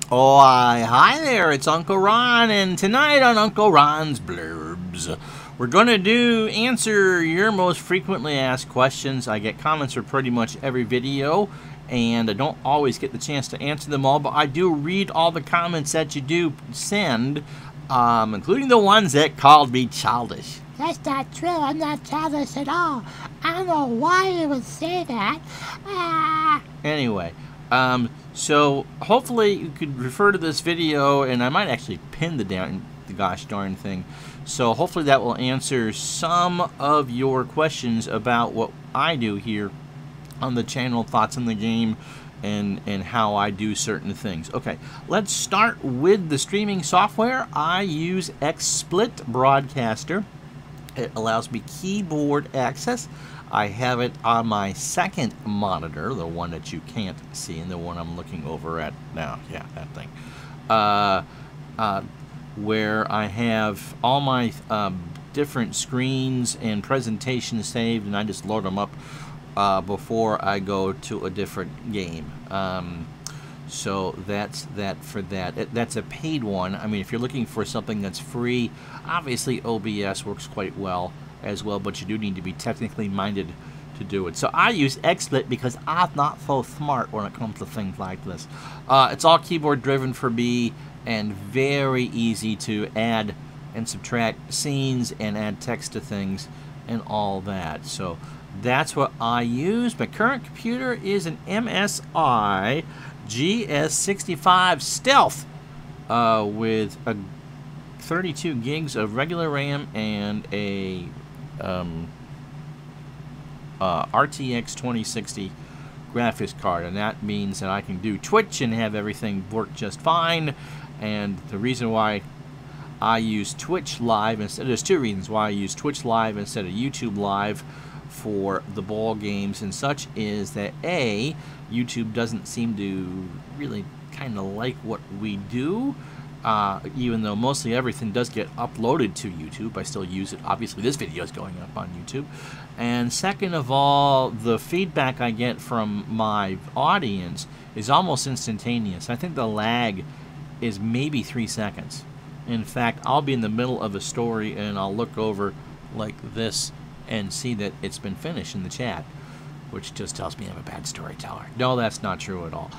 Oh, hi there, it's Uncle Ron, and tonight on Uncle Ron's Blerbs, we're going to answer your most frequently asked questions. I get comments for pretty much every video, and I don't always get the chance to answer them all, but I do read all the comments that you do send, including the ones that called me childish. That's not true. I'm not childish at all. I don't know why you would say that. Anyway, so hopefully you could refer to this video, and I might actually pin the gosh darn thing. So hopefully that will answer some of your questions about what I do here on the channel, thoughts on the game, and how I do certain things. Okay, let's start with the streaming software. I use XSplit Broadcaster. It allows me keyboard access. I have it on my second monitor, the one that you can't see, and the one I'm looking over at now. Yeah, that thing. Where I have all my different screens and presentations saved, and I just load them up before I go to a different game. So that's that for that. That's a paid one. I mean, if you're looking for something that's free, obviously OBS works quite well as well, but you do need to be technically minded to do it. So I use XSplit because I'm not so smart when it comes to things like this. It's all keyboard driven for me and very easy to add and subtract scenes and add text to things and all that. So that's what I use. My current computer is an MSI GS65 Stealth with a 32 gigs of regular RAM and a RTX 2060 graphics card, and that means that I can do Twitch and have everything work just fine. And the reason why I use Twitch Live instead, there's two reasons why I use Twitch Live instead of YouTube Live for the ball games and such, is that A, YouTube doesn't seem to really kind of like what we do, even though mostly everything does get uploaded to YouTube. I still use it. Obviously this video is going up on YouTube. And second of all, the feedback I get from my audience is almost instantaneous. I think the lag is maybe 3 seconds. In fact, I'll be in the middle of a story and I'll look over like this and see that it's been finished in the chat, which just tells me I'm a bad storyteller. No, that's not true at all.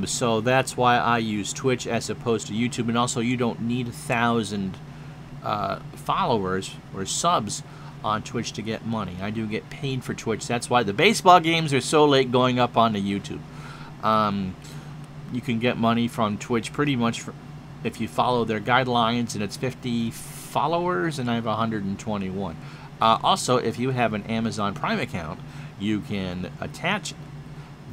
So that's why I use Twitch as opposed to YouTube. And also, you don't need 1,000 followers or subs on Twitch to get money. I do get paid for Twitch. That's why the baseball games are so late going up onto YouTube. You can get money from Twitch pretty much if you follow their guidelines, and it's 50 followers, and I have 121. Also, if you have an Amazon Prime account, you can attach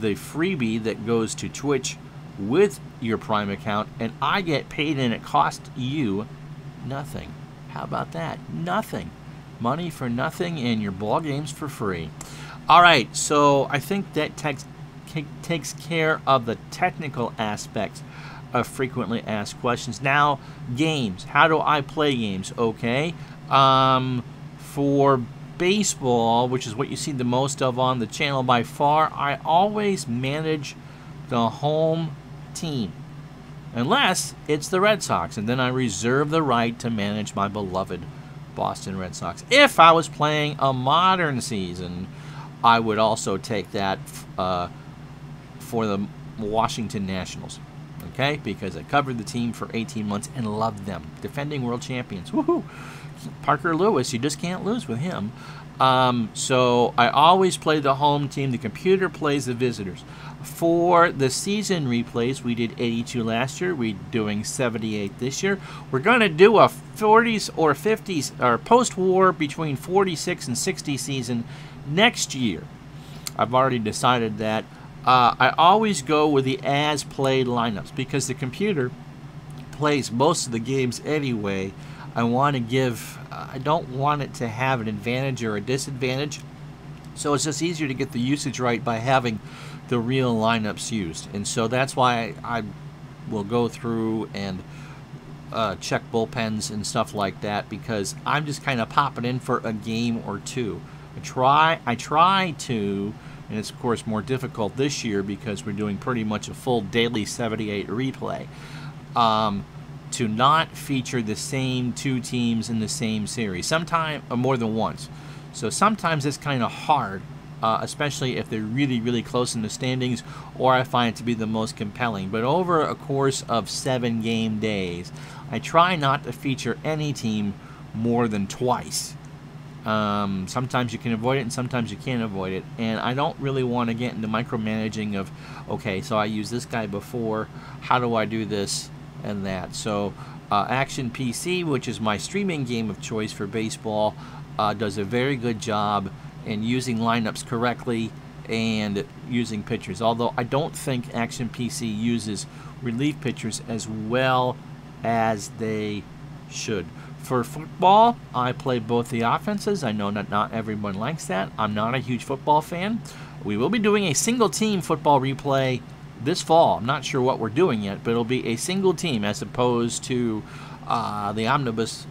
the freebie that goes to Twitch with your Prime account, and I get paid, and it costs you nothing. How about that? Nothing. Money for nothing, and your ball games for free. All right, so I think that takes care of the technical aspects of frequently asked questions. Now, games. How do I play games? Okay. For baseball, which is what you see the most of on the channel by far, I always manage the home team, unless it's the Red Sox, and then I reserve the right to manage my beloved Boston Red Sox. If I was playing a modern season, I would also take that for the Washington Nationals, okay, because I covered the team for 18 months and loved them. Defending world champions. Woohoo! Parker Lewis, you just can't lose with him. So I always play the home team. The computer plays the visitors. For the season replays, we did 82 last year. We're doing 78 this year. We're going to do a 40s or 50s or post-war between 46 and 60 season next year. I've already decided that. I always go with the as-played lineups because the computer plays most of the games anyway. I don't want it to have an advantage or a disadvantage, so it's just easier to get the usage right by having the real lineups used. And so that's why I will go through and check bullpens and stuff like that, because I'm just kind of popping in for a game or two. I try to and it's of course more difficult this year because we're doing pretty much a full daily 78 replay, to not feature the same two teams in the same series, sometime or more than once. So sometimes it's kind of hard, especially if they're really, really close in the standings, or I find it to be the most compelling. But over a course of 7 game days, I try not to feature any team more than twice. Sometimes you can avoid it and sometimes you can't avoid it, and I don't really want to get into micromanaging of, okay, so I used this guy before, how do I do this and that. So Action PC, which is my streaming game of choice for baseball, does a very good job in using lineups correctly and using pitchers, although I don't think Action PC uses relief pitchers as well as they should. For football, I play both the offenses. I know that not everyone likes that. I'm not a huge football fan. We will be doing a single team football replay this fall. I'm not sure what we're doing yet, but it'll be a single team as opposed to the omnibus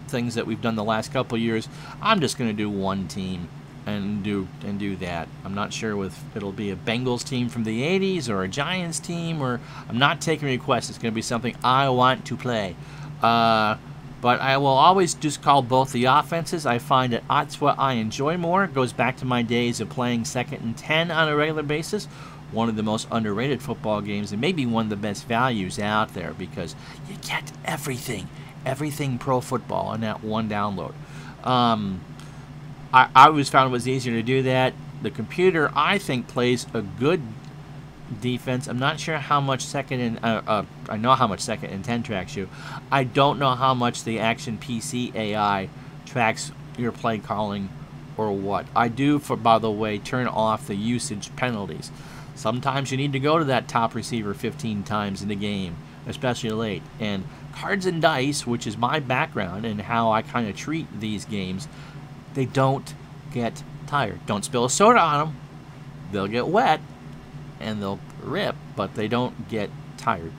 things that we've done the last couple years. I'm just going to do one team and do that. I'm not sure if it'll be a Bengals team from the 80s or a Giants team, or I'm not taking requests. It's going to be something I want to play. But I will always just call both the offenses. I find that that's what I enjoy more. It goes back to my days of playing 2nd and 10 on a regular basis. One of the most underrated football games, and maybe one of the best values out there, because you get everything pro football on that one download. I always found it was easier to do that. The computer, I think, plays a good defense. I'm not sure how much 2nd and I know how much 2nd and 10 tracks you. I don't know how much the Action PC AI tracks your play calling or what. I do, by the way, turn off the usage penalties. Sometimes you need to go to that top receiver 15 times in the game, especially late. And cards and dice, which is my background and how I kind of treat these games, they don't get tired. Don't spill a soda on them. They'll get wet and they'll rip, but they don't get tired.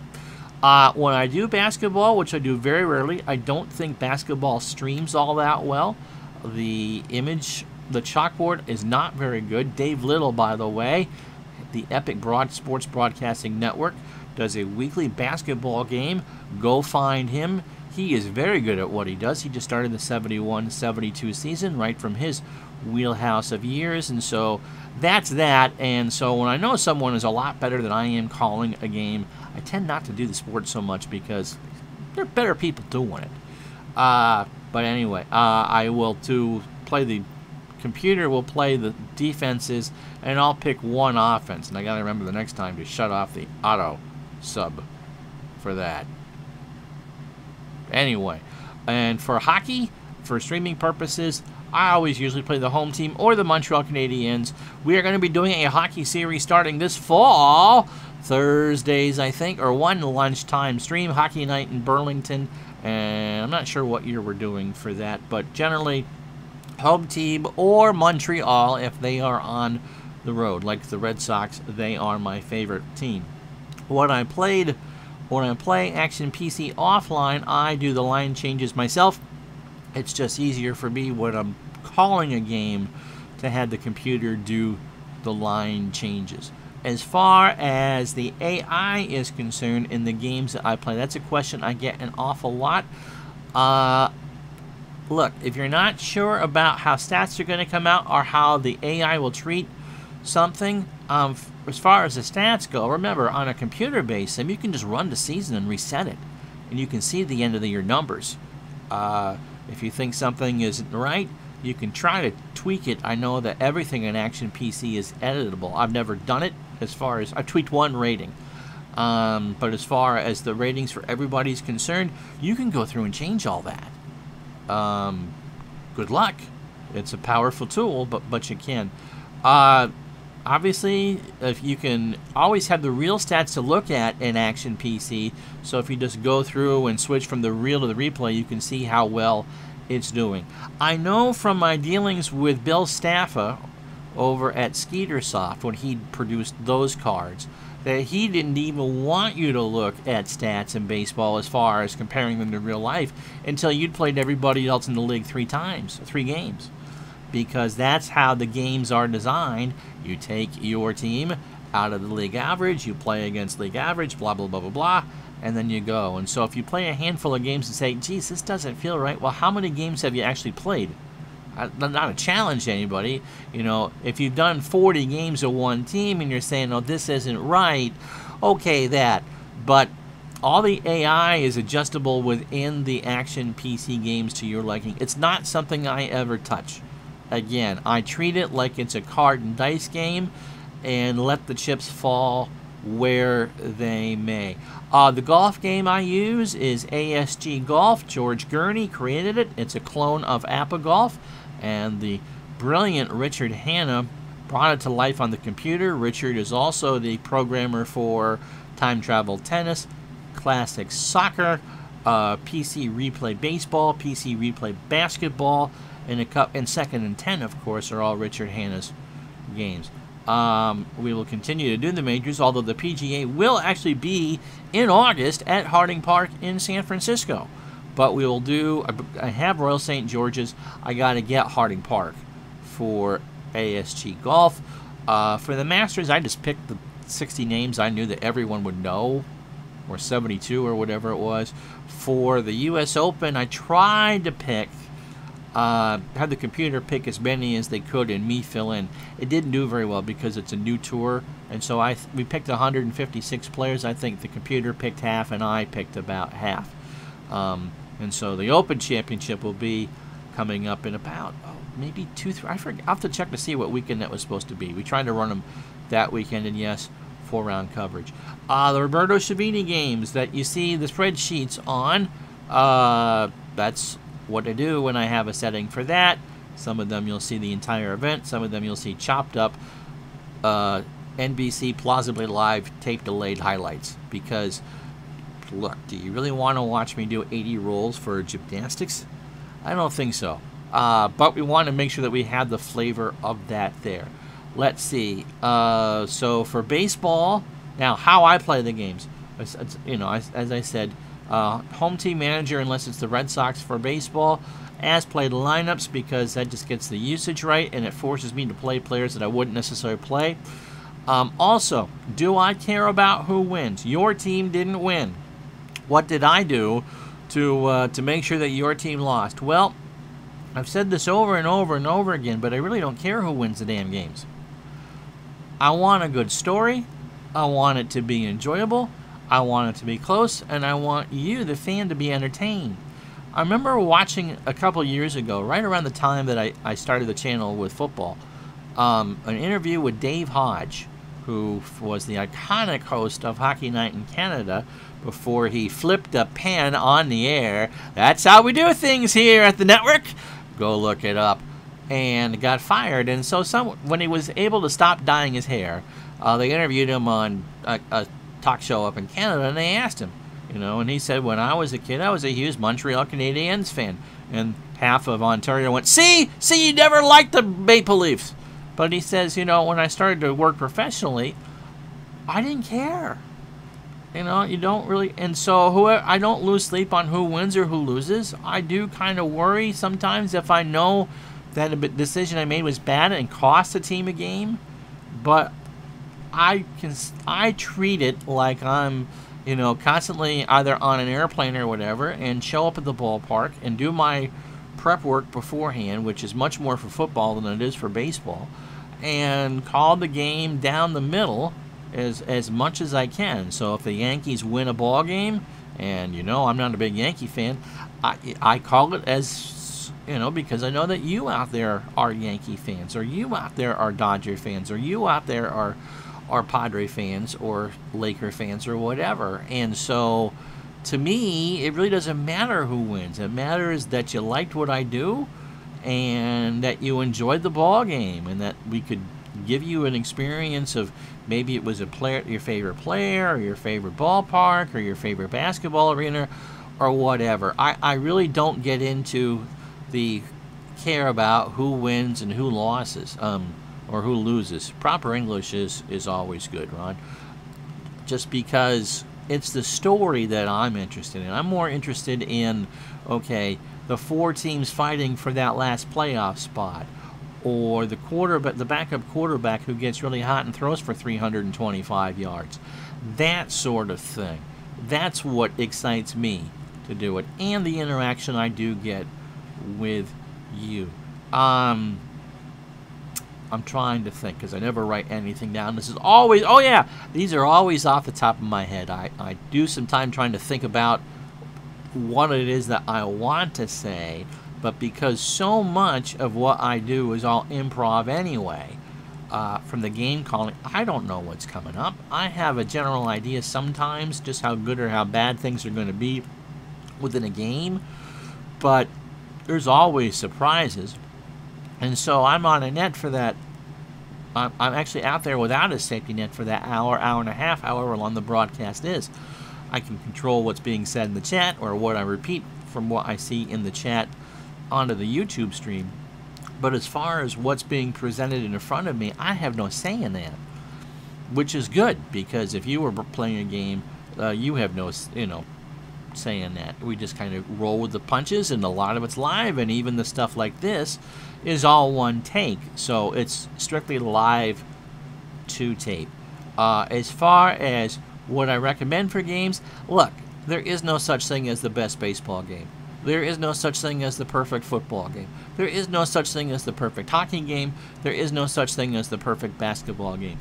When I do basketball, which I do very rarely, I don't think basketball streams all that well. The chalkboard is not very good. Dave Little, by the way, the Epic Sports Broadcasting Network, does a weekly basketball game. Go find him. He is very good at what he does. He just started the 71-72 season right from his wheelhouse of years, and so that's that. And so when I know someone is a lot better than I am calling a game, I tend not to do the sport so much because there are better people doing it. But anyway, I will play the computer, will play the defenses, and I'll pick one offense. And I got to remember the next time to shut off the auto sub for that. Anyway, and for hockey, for streaming purposes, I always usually play the home team or the Montreal Canadiens. We are going to be doing a hockey series starting this fall, Thursdays, I think, or one lunchtime stream, Hockey Night in Burlington. And I'm not sure what year we're doing for that, but generally home team or Montreal if they are on the road. Like the Red Sox, they are my favorite team. When I play Action PC offline, I do the line changes myself. It's just easier for me when I'm calling a game to have the computer do the line changes. As far as the AI is concerned in the games that I play, that's a question I get an awful lot. Look, if you're not sure about how stats are going to come out or how the AI will treat something, as far as the stats go, remember, on a computer-based sim, you can just run the season and reset it, and you can see the end of your numbers. If you think something isn't right, you can try to tweak it. I know that everything in Action PC is editable. I've never done it as far as... I tweaked one rating. But as far as the ratings for everybody's concerned, you can go through and change all that. Good luck. It's a powerful tool, but you can. Obviously, if you can always have the real stats to look at in Action PC, so if you just go through and switch from the real to the replay, you can see how well it's doing. I know from my dealings with Bill Staffa over at Skeetersoft when he produced those cards, that he didn't even want you to look at stats in baseball as far as comparing them to real life until you'd played everybody else in the league 3 games. because that's how the games are designed. You take your team out of the league average, you play against league average, blah, blah, blah, blah, blah, and then you go. And so if you play a handful of games and say, geez, this doesn't feel right, well, how many games have you actually played? Not a challenge to anybody. You know, if you've done 40 games of one team and you're saying, oh, this isn't right, okay, that. But all the AI is adjustable within the action PC games to your liking. It's not something I ever touch. Again, I treat it like it's a card and dice game and let the chips fall where they may. The golf game I use is ASG Golf. George Gurney created it. It's a clone of Appa Golf, and the brilliant Richard Hanna brought it to life on the computer. Richard is also the programmer for Time Travel Tennis, Classic Soccer, PC Replay Baseball, PC Replay Basketball, and Second and 10, of course, are all Richard Hanna's games. We will continue to do the majors, although the PGA will actually be in August at Harding Park in San Francisco. But we will do, I have Royal St. George's. I got to get Harding Park for ASG Golf. For the Masters, I just picked the 60 names I knew that everyone would know, or 72 or whatever it was. For the U.S. Open, I tried to pick, had the computer pick as many as they could and me fill in. It didn't do very well because it's a new tour, and so we picked 156 players. I think the computer picked half and I picked about half. And so the Open Championship will be coming up in about, maybe 2-3, I forget, I'll have to check to see what weekend that was supposed to be. We tried to run them that weekend, and yes, 4-round coverage. The Roberto Schiavini games that you see the spreadsheets on, that's what I do when I have a setting for that. Some of them you'll see the entire event. Some of them you'll see chopped up NBC Plausibly Live tape delayed highlights. Because, look, do you really want to watch me do 80 rolls for gymnastics? I don't think so. But we want to make sure that we have the flavor of that there. Let's see. So for baseball, now how I play the games, you know, as I said, home team manager unless it's the Red Sox for baseball, as played lineups because that just gets the usage right and it forces me to play players that I wouldn't necessarily play. Also, do I care about who wins? Your team didn't win. What did I do to make sure that your team lost? Well, I've said this over and over and over again, but I really don't care who wins the damn games. I want a good story. I want it to be enjoyable. I want it to be close, and I want you, the fan, to be entertained. I remember watching a couple years ago, right around the time that I started the channel with football, an interview with Dave Hodge, who was the iconic host of Hockey Night in Canada before he flipped a pen on the air. That's how we do things here at the network. Go look it up. And got fired. And so when he was able to stop dyeing his hair, they interviewed him on a talk show up in Canada, and they asked him, you know, and he said, when I was a kid, I was a huge Montreal Canadiens fan. And half of Ontario went, see, you never liked the Maple Leafs. But he says, you know, when I started to work professionally, I didn't care. You know, you don't really, and so I don't lose sleep on who wins or who loses. I do kind of worry sometimes if I know that a decision I made was bad and cost the team a game, but I treat it like I'm, you know, constantly either on an airplane or whatever, and show up at the ballpark and do my prep work beforehand, which is much more for football than it is for baseball, and call the game down the middle as much as I can. So if the Yankees win a ball game, and you know I'm not a big Yankee fan, I call it as, you know, because I know that you out there are Yankee fans, or you out there are Dodger fans, or you out there are Padre fans or Laker fans or whatever. And so to me, it really doesn't matter who wins. It matters that you liked what I do and that you enjoyed the ball game, and that we could give you an experience of maybe it was your favorite player, or your favorite ballpark, or your favorite basketball arena, or whatever. I really don't get into the care about who wins and who loses, or who loses. Proper English is always good, Ron. Just because it's the story that I'm interested in. I'm more interested in, okay, the 4 teams fighting for that last playoff spot, or the quarterback, the backup quarterback who gets really hot and throws for 325 yards. That sort of thing. That's what excites me to do it, and the interaction I do get with you. I'm trying to think because I never write anything down. This is always, oh yeah, these are always off the top of my head. I do some time trying to think about what it is that I want to say, but because so much of what I do is all improv anyway, from the game calling, I don't know what's coming up. I have a general idea sometimes just how good or how bad things are going to be within a game, but there's always surprises. And so I'm on a net for that. I'm actually out there without a safety net for that hour, hour and a half, however long the broadcast is. I can control what's being said in the chat or what I repeat from what I see in the chat onto the YouTube stream. But as far as what's being presented in front of me, I have no say in that, which is good, because if you were playing a game, you have no, say in that. We just kind of roll with the punches, and a lot of it's live, and even the stuff like this is all one take, so it's strictly live to tape. As far as what I recommend for games, look, there is no such thing as the best baseball game. There is no such thing as the perfect football game. There is no such thing as the perfect hockey game. There is no such thing as the perfect basketball game.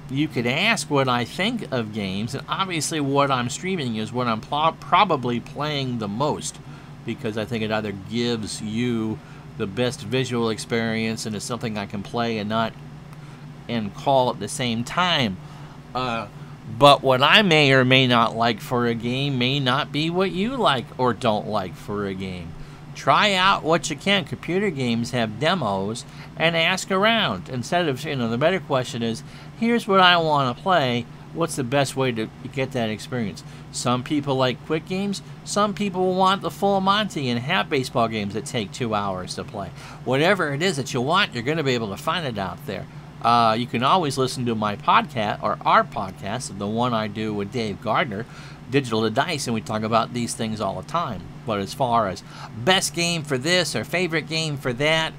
You could ask what I think of games, and obviously what I'm streaming is what I'm probably playing the most, because I think it either gives you the best visual experience and is something I can play and call at the same time. But what I may or may not like for a game may not be what you like or don't like for a game. Try out what you can. Computer games have demos, and ask around. Instead of, the better question is, here's what I want to play. What's the best way to get that experience? Some people like quick games. Some people want the full Monty and have baseball games that take 2 hours to play. Whatever it is that you want, you're going to be able to find it out there. You can always listen to my podcast, or our podcast, the one I do with Dave Gardner, Digital to Dice, and we talk about these things all the time. But as far as best game for this or favorite game for that,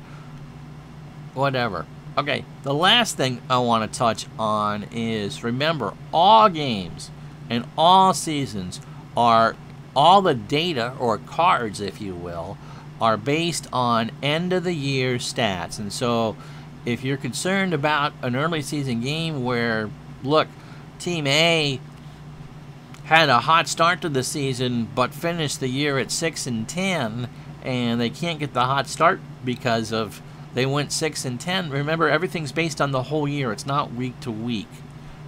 whatever. Okay, the last thing I want to touch on is, remember, all games and all seasons are, all the data, or cards, if you will, are based on end-of-the-year stats. And so if you're concerned about an early season game where, look, Team A had a hot start to the season but finished the year at 6-10, and they can't get the hot start because of they went 6-10. Remember, everything's based on the whole year. It's not week to week,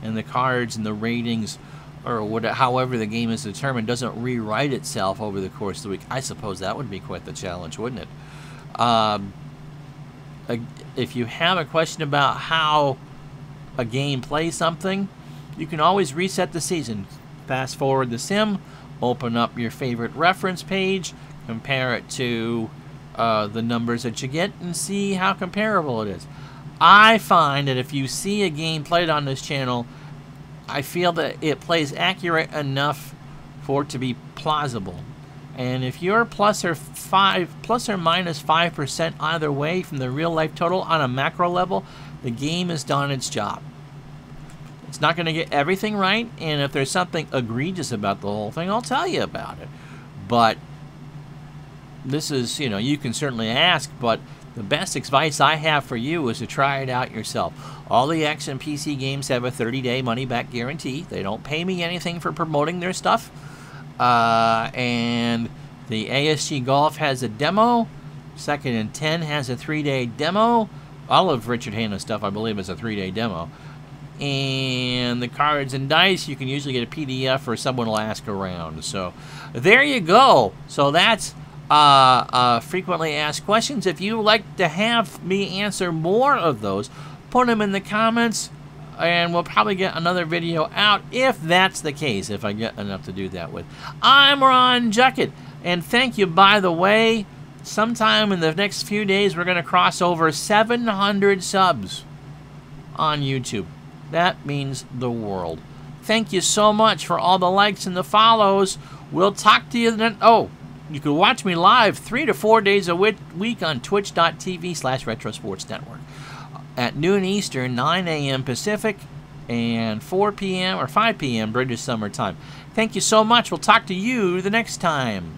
and the cards and the ratings, or whatever, however the game is determined, doesn't rewrite itself over the course of the week. I suppose that would be quite the challenge, wouldn't it? If you have a question about how a game plays something, you can always reset the season. Fast forward the sim, open up your favorite reference page, compare it to the numbers that you get, and see how comparable it is. I find that if you see a game played on this channel, I feel that it plays accurate enough for it to be plausible. And if you're plus or minus 5% either way from the real life total on a macro level, the game has done its job. It's not going to get everything right, and if there's something egregious about the whole thing, I'll tell you about it. But this is, you can certainly ask, but the best advice I have for you is to try it out yourself. All the X and PC games have a 30-day money-back guarantee. They don't pay me anything for promoting their stuff. And the ASG Golf has a demo. 2nd and 10 has a 3-day demo. All of Richard Hanna's stuff, I believe, is a 3-day demo. And the cards and dice, you can usually get a PDF or someone will ask around. So there you go. So that's frequently asked questions. If you would like to have me answer more of those, put them in the comments, and we'll probably get another video out if that's the case, if I get enough to do that with. I'm Ron Juckett, and thank you, by the way. Sometime in the next few days, we're going to cross over 700 subs on YouTube. That means the world. Thank you so much for all the likes and the follows. We'll talk to you then. Oh, You can watch me live 3 to 4 days a week on twitch.tv/retrosportsnetwork at noon Eastern, 9 a.m. Pacific, and 4 p.m. or 5 p.m. British Summer Time. Thank you so much. We'll talk to you the next time.